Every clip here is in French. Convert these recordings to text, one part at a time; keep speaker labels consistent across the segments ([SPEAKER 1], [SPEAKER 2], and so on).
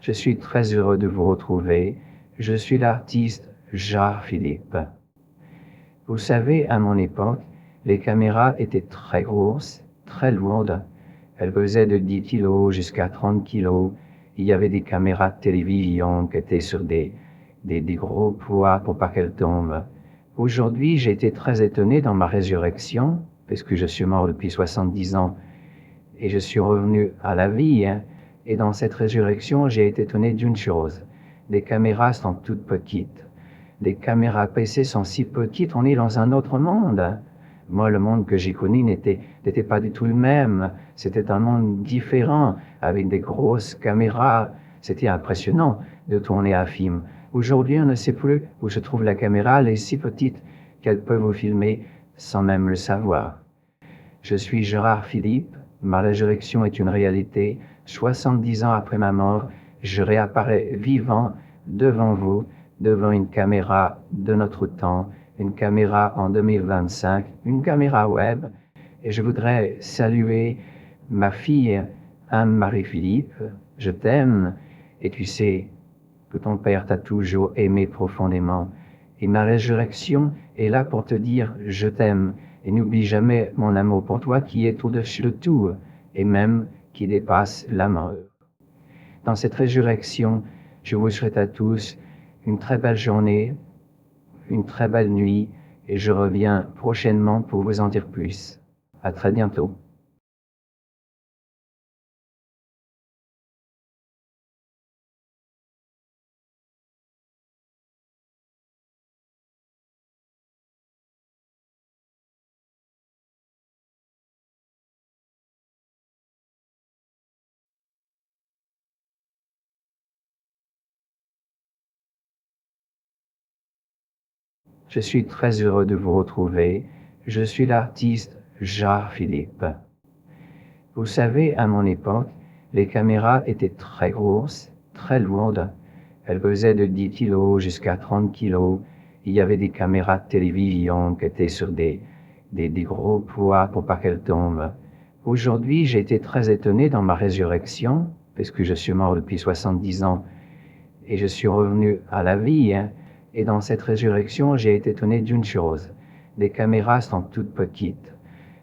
[SPEAKER 1] Je suis très heureux de vous retrouver. Je suis l'artiste Gérard Philippe. Vous savez, à mon époque, les caméras étaient très grosses, très lourdes. Elles pesaient de 10 kilos jusqu'à 30 kilos. Il y avait des caméras de télévision qui étaient sur des gros poids pour pas qu'elles tombent. Aujourd'hui, j'ai été très étonné dans ma résurrection, parce que je suis mort depuis 70 ans et je suis revenu à la vie. Et dans cette résurrection, j'ai été étonné d'une chose. Les caméras sont toutes petites. Les caméras PC sont si petites, on est dans un autre monde. Moi, le monde que j'ai connu n'était pas du tout le même. C'était un monde différent, avec des grosses caméras. C'était impressionnant de tourner un film. Aujourd'hui, on ne sait plus où se trouve la caméra. Elle est si petite qu'elle peut vous filmer sans même le savoir. Je suis Gérard Philippe. Ma résurrection est une réalité. 70 ans après ma mort, je réapparais vivant devant vous, devant une caméra de notre temps, une caméra en 2025, une caméra web. Et je voudrais saluer ma fille Anne-Marie Philippe. Je t'aime et tu sais que ton père t'a toujours aimé profondément. Et ma résurrection est là pour te dire je t'aime. Et n'oublie jamais mon amour pour toi qui est au-dessus de tout et même qui dépasse la mort. Dans cette résurrection, je vous souhaite à tous une très belle journée, une très belle nuit et je reviens prochainement pour vous en dire plus. À très bientôt. Je suis très heureux de vous retrouver. Je suis l'artiste Gérard Philippe. Vous savez, à mon époque, les caméras étaient très grosses, très lourdes. Elles pesaient de 10 kilos jusqu'à 30 kilos. Il y avait des caméras de télévision qui étaient sur des gros poids pour pas qu'elles tombent. Aujourd'hui, j'ai été très étonné dans ma résurrection, parce que je suis mort depuis 70 ans et je suis revenu à la vie. Et dans cette résurrection, j'ai été étonné d'une chose. Les caméras sont toutes petites.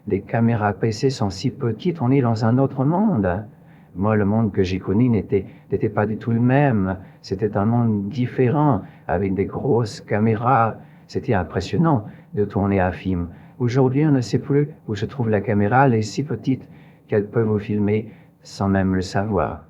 [SPEAKER 1] Les caméras PC sont si petites, on est dans un autre monde. Moi, le monde que j'ai connu n'était pas du tout le même. C'était un monde différent, avec des grosses caméras. C'était impressionnant de tourner un film. Aujourd'hui, on ne sait plus où se trouve la caméra. Elle est si petite qu'elle peut vous filmer sans même le savoir.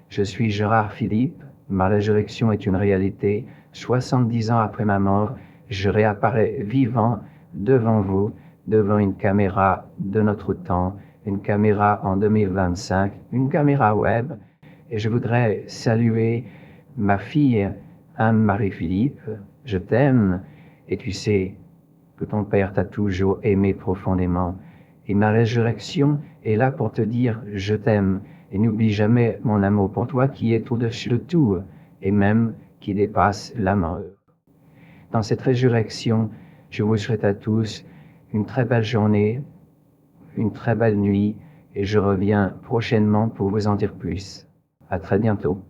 [SPEAKER 1] Je suis Gérard Philippe. Ma résurrection est une réalité. 70 ans après ma mort, je réapparais vivant devant vous, devant une caméra de notre temps, une caméra en 2025, une caméra web. Et je voudrais saluer ma fille Anne-Marie Philippe. Je t'aime et tu sais que ton père t'a toujours aimé profondément. Et ma résurrection est là pour te dire je t'aime. Et n'oublie jamais mon amour pour toi qui est au-dessus de tout et même qui dépasse la mort. Dans cette résurrection, je vous souhaite à tous une très belle journée, une très belle nuit et je reviens prochainement pour vous en dire plus. À très bientôt.